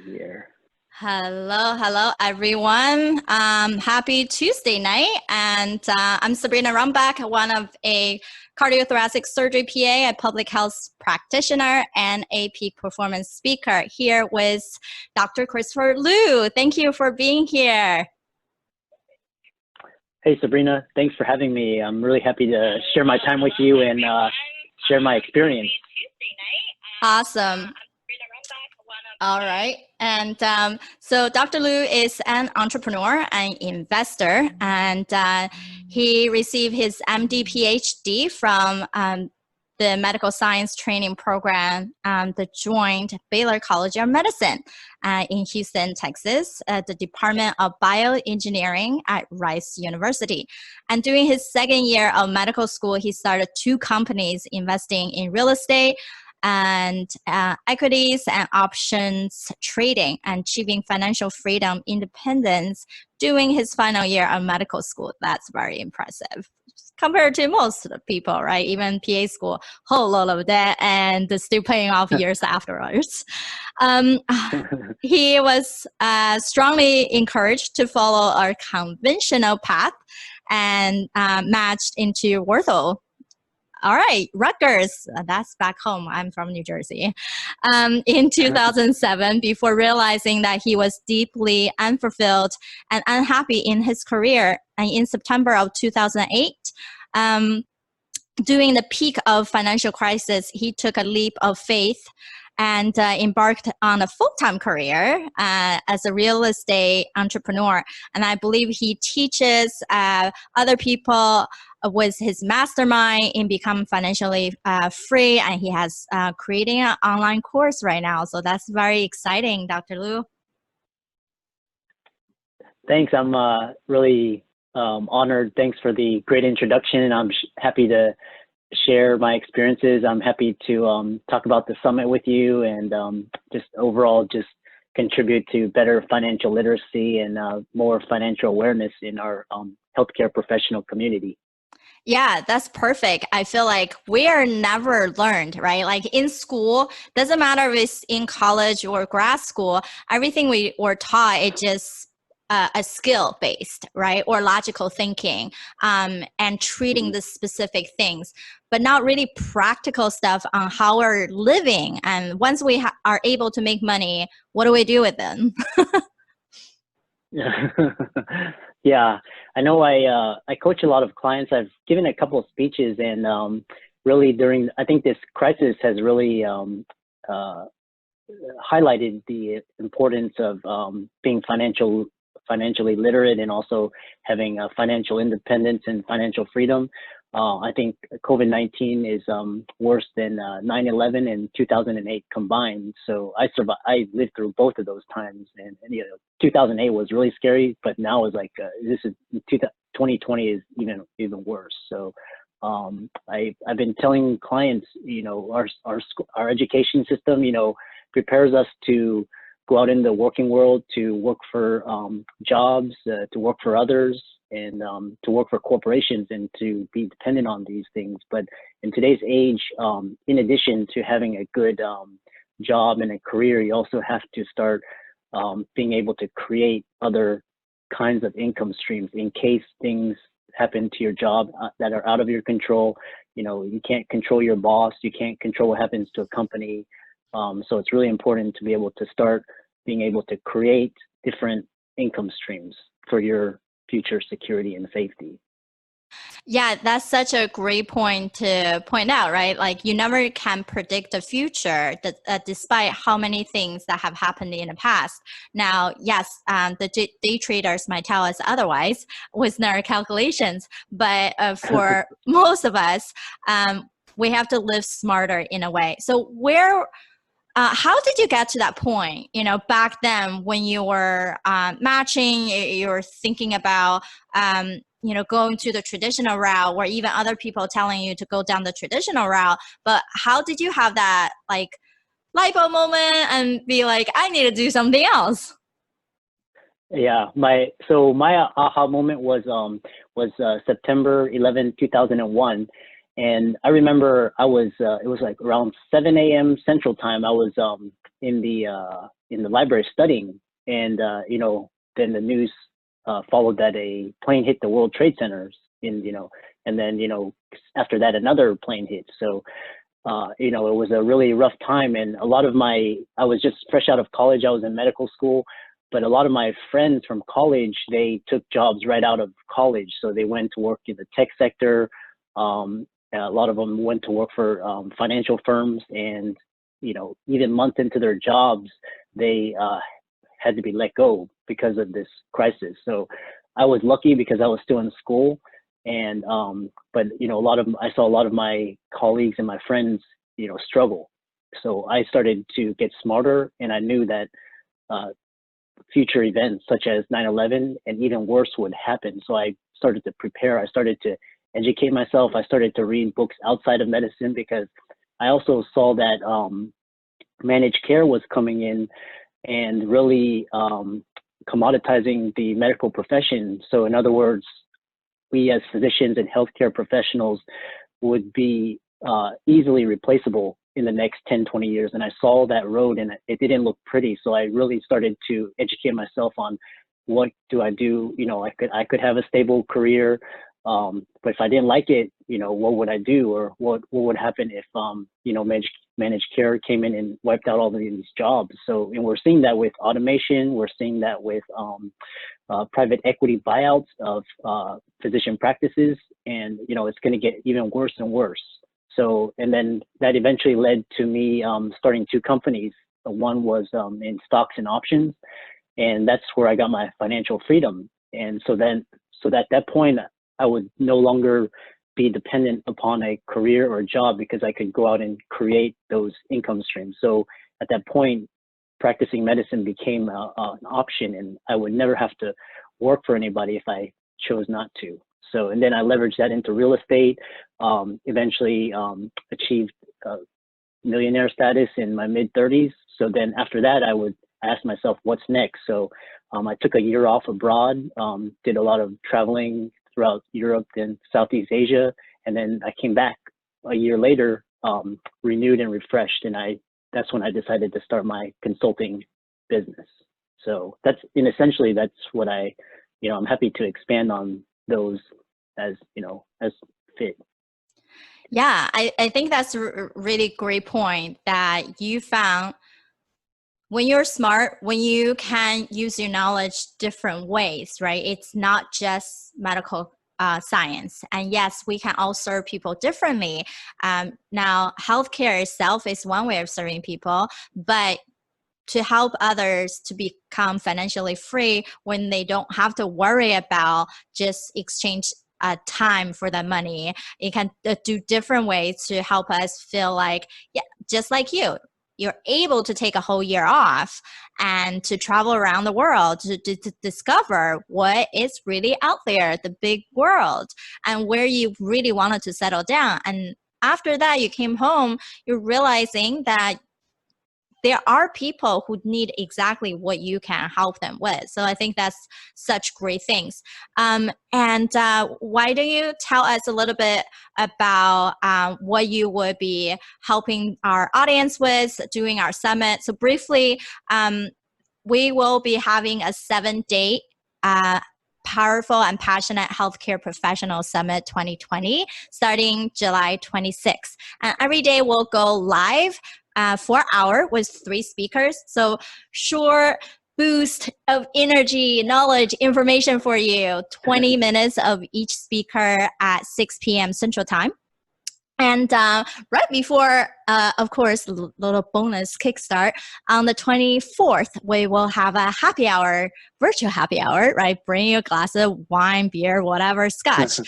here. Hello, everyone. Happy Tuesday night. And I'm Sabrina Rumbach, one of a cardiothoracic surgery PA, a public health practitioner, and a peak performance speaker here with Dr. Christopher Liu. Thank you for being here. Hey, Sabrina. Thanks for having me. I'm really happy to share my time with you and share my experience. Awesome. All right. And so Dr. Liu is an entrepreneur and investor, and he received his MD PhD from the medical science training program, the Joint Baylor College of Medicine in Houston, Texas, at the Department of Bioengineering at Rice University. And during his second year of medical school, he started 2 companies investing in real estate and equities and options trading, and achieving financial freedom independence during his final year of medical school. That's very impressive compared to most people, right? Even PA school, whole lot of debt and still paying off years afterwards. He was strongly encouraged to follow a conventional path and matched into Worthel. All right, Rutgers, that's back home. I'm from New Jersey. In 2007, before realizing that he was deeply unfulfilled and unhappy in his career, and in September of 2008, during the peak of financial crisis, he took a leap of faith and embarked on a full-time career as a real estate entrepreneur. And I believe he teaches other people with his mastermind in becoming financially free, and he has creating an online course right now. So that's very exciting, Dr. Liu. Thanks. I'm really honored. Thanks for the great introduction. I'm happy to share my experiences. I'm happy to talk about the summit with you and just overall just contribute to better financial literacy and more financial awareness in our healthcare professional community. Yeah, that's perfect. I feel like we are never learned, right? Like in school, doesn't matter if it's in college or grad school, everything we were taught, it just a skill based, right? Or logical thinking and treating the specific things, but not really practical stuff on how we're living. And once we are able to make money, what do we do with them? Yeah, I know I coach a lot of clients. I've given a couple of speeches, and really I think this crisis has really highlighted the importance of being financially literate and also having financial independence and financial freedom. I think COVID-19 is worse than 9/11 and 2008 combined. So I lived through both of those times, and 2008 was really scary, but now it's like 2020 is even worse. So I've been telling clients, our education system, prepares us to go out in the working world, to work for jobs, to work for others, and to work for corporations, and to be dependent on these things. But in today's age, in addition to having a good job and a career, you also have to start being able to create other kinds of income streams in case things happen to your job that are out of your control. You can't control your boss, you can't control what happens to a company. So it's really important to be able to start being able to create different income streams for your future security and safety. Yeah, that's such a great point to point out, right? Like you never can predict the future despite how many things that have happened in the past. Now, yes, the day traders might tell us otherwise with their calculations, but for most of us, we have to live smarter in a way. So how did you get to that point? Back then when you were matching, you were thinking about, going to the traditional route, or even other people telling you to go down the traditional route. But how did you have that like light bulb moment and be like, I need to do something else? Yeah, my aha moment was September 11, 2001. And I remember it was like around 7 a.m. Central Time. I was in the library studying, and then the news followed that a plane hit the World Trade Centers and then after that another plane hit. So it was a really rough time, and I was just fresh out of college. I was in medical school, but a lot of my friends from college, they took jobs right out of college. So they went to work in the tech sector. A lot of them went to work for financial firms, and even months into their jobs, they had to be let go because of this crisis. So I was lucky because I was still in school, and but I saw a lot of my colleagues and my friends struggle. So I started to get smarter, and I knew that future events such as 9/11 and even worse would happen. So I started to prepare. I started to educate myself. I started to read books outside of medicine because I also saw that managed care was coming in and really commoditizing the medical profession. So in other words, we as physicians and healthcare professionals would be easily replaceable in the next 10, 20 years. And I saw that road, and it didn't look pretty. So I really started to educate myself on what do I do? I could have a stable career, but if I didn't like it, what would I do? Or what would happen if, managed care came in and wiped out all of these jobs? So, and we're seeing that with automation. We're seeing that with private equity buyouts of physician practices. And, it's going to get even worse and worse. So, and then that eventually led to me starting two companies. One was in stocks and options, and that's where I got my financial freedom. And so at that point, I would no longer be dependent upon a career or a job because I could go out and create those income streams. So at that point, practicing medicine became an option, and I would never have to work for anybody if I chose not to. So, and then I leveraged that into real estate, eventually achieved millionaire status in my mid-30s. So then after that, I would ask myself, what's next? So I took a year off abroad, did a lot of traveling throughout Europe and Southeast Asia. And then I came back a year later, renewed and refreshed. And that's when I decided to start my consulting business. So that's what I'm happy to expand on those as fit. Yeah, I think that's a really great point that you found. When you're smart, when you can use your knowledge different ways, right? It's not just medical science. And yes, we can all serve people differently. Now, healthcare itself is one way of serving people, but to help others to become financially free when they don't have to worry about just exchange time for that money, it can do different ways to help us feel like, yeah, just like you're able to take a whole year off and to travel around the world to discover what is really out there, the big world, and where you really wanted to settle down. And after that, you came home, you're realizing that there are people who need exactly what you can help them with. So I think that's such great things. And why don't you tell us a little bit about what you would be helping our audience with during our summit? So briefly, we will be having a 7-day Powerful and Passionate Healthcare Professional Summit 2020, starting July 26th. And every day we'll go live for an hour with 3 speakers. So short boost of energy, knowledge, information for you. 20 minutes of each speaker at 6 p.m. Central Time. And right before, of course, little bonus kickstart, on the 24th, we will have a happy hour, virtual happy hour, right? Bring your glass of wine, beer, whatever, scotch.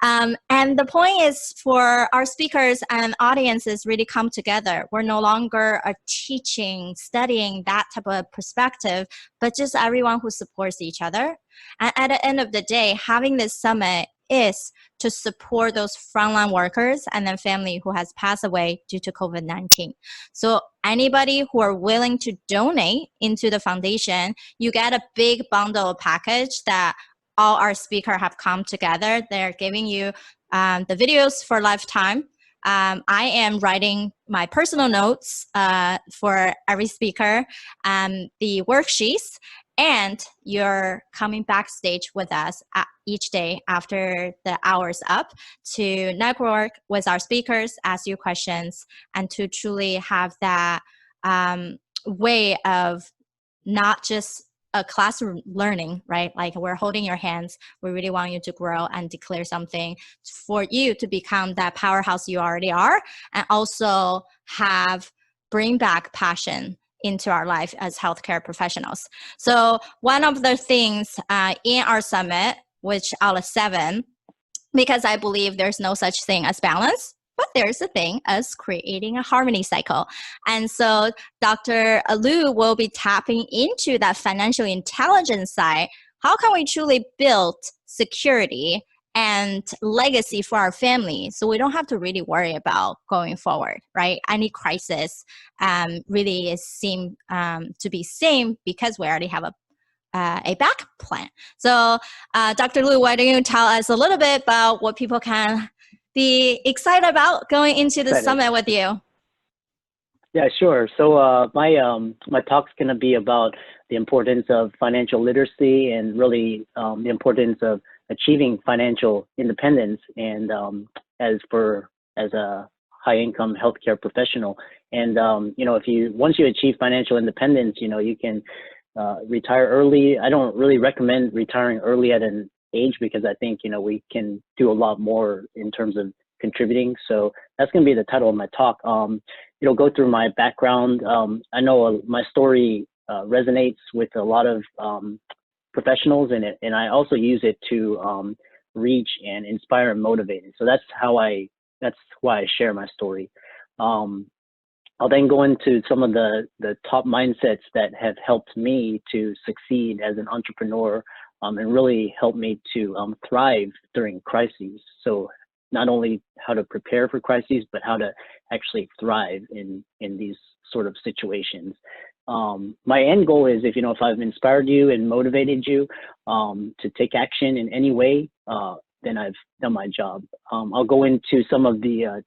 And the point is for our speakers and audiences really come together. We're no longer teaching, studying that type of perspective, but just everyone who supports each other. And at the end of the day, having this summit is to support those frontline workers and then family who has passed away due to COVID-19. So anybody who are willing to donate into the foundation, you get a big bundle package that all our speakers have come together. They're giving you the videos for lifetime, I am writing my personal notes for every speaker, the worksheets, and you're coming backstage with us each day after the hour's up to network with our speakers, ask you questions, and to truly have that way of not just a classroom learning, right? Like we're holding your hands. We really want you to grow and declare something for you to become that powerhouse you already are, and also bring back passion into our life as healthcare professionals. So one of the things in our summit, which out of 7, because I believe there's no such thing as balance, but there's a thing as creating a harmony cycle. And so Dr. Lu will be tapping into that financial intelligence side. How can we truly build security and legacy for our family so we don't have to really worry about going forward, right? Any crisis really seem to be same because we already have a back plan. So Dr. Lu, why don't you tell us a little bit about what people can be excited about going into the summit with you? Yeah, sure. So my talk's going to be about the importance of financial literacy and really the importance of achieving financial independence and as a high income healthcare professional. And once you achieve financial independence, you can retire early. I don't really recommend retiring early at an age because I think we can do a lot more in terms of contributing. So that's going to be the title of my talk. Go through my background. I know my story resonates with a lot of professionals in it, and I also use it to reach and inspire and motivate. So that's why I share my story. I'll then go into some of the top mindsets that have helped me to succeed as an entrepreneur and really helped me to thrive during crises. So not only how to prepare for crises, but how to actually thrive in these sort of situations. My end goal is if I've inspired you and motivated you to take action in any way, then I've done my job. I'll go into some of the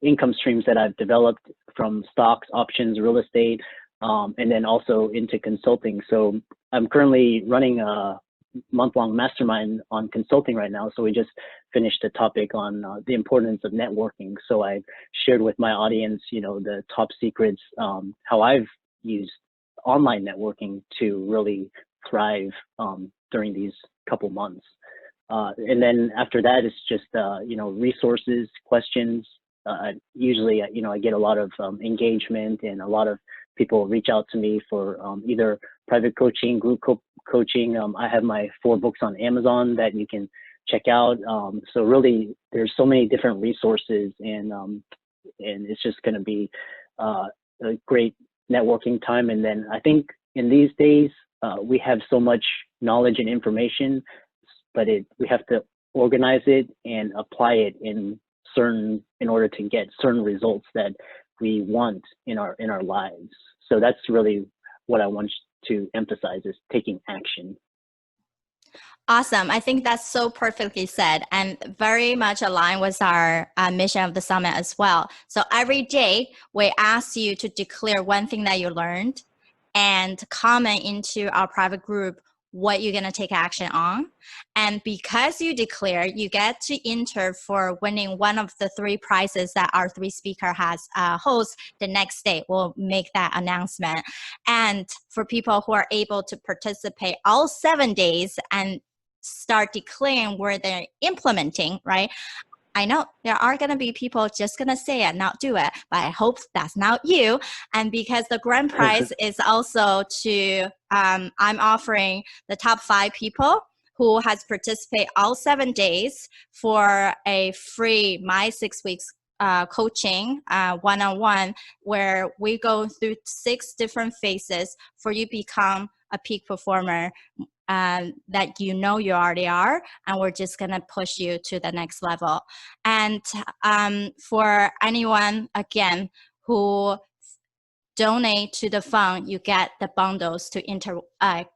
income streams that I've developed from stocks, options, real estate, and then also into consulting. So I'm currently running a month-long mastermind on consulting right now. So we just finished a topic on the importance of networking. So I shared with my audience, the top secrets, how I've used online networking to really thrive during these couple months. And then after that, it's just, resources, questions. Usually, I get a lot of engagement and a lot of people reach out to me for either private coaching, group coaching. I have my 4 books on Amazon that you can check out. So really, there's so many different resources, and it's just going to be a great networking time. And then I think in these days, we have so much knowledge and information, but we have to organize it and apply it in order to get certain results that we want in our lives. So that's really what I want to emphasize, is taking action. Awesome. I think that's so perfectly said and very much aligned with our mission of the summit as well. So every day we ask you to declare one thing that you learned and comment into our private group what you're going to take action on. And because you declare, you get to enter for winning one of the 3 prizes that our 3 speaker has host the next day. We'll make that announcement. And for people who are able to participate all 7 days and start declaring where they're implementing, right? I know there are going to be people just going to say it, not do it, but I hope that's not you. And because the grand prize is also I'm offering the top 5 people who has participated all 7 days for a free My 6 Weeks coaching one-on-one, where we go through 6 different phases for you to become a peak performer that you already are, and we're just going to push you to the next level. And for anyone, again, who donate to the fund, you get the bundles to interact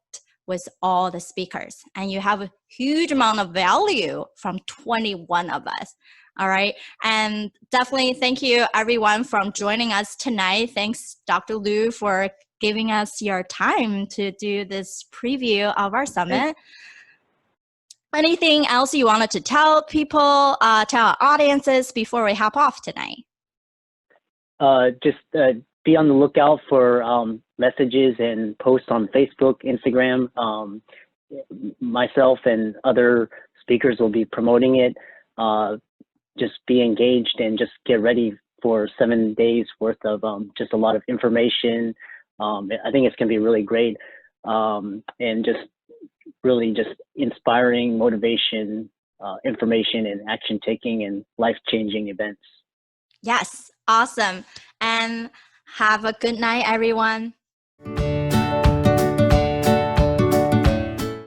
with all the speakers, and you have a huge amount of value from 21 of us. All right. And definitely thank you everyone for joining us tonight. Thanks, Dr. Lu, for giving us your time to do this preview of our summit. Anything else you wanted to tell people, tell our audiences before we hop off tonight? Just be on the lookout for messages and posts on Facebook, Instagram. Myself and other speakers will be promoting it. Just be engaged and just get ready for 7 days worth of just a lot of information. I think it's going to be really great, and just really just inspiring motivation, information and action taking and life-changing events. Yes, awesome. And have a good night, everyone.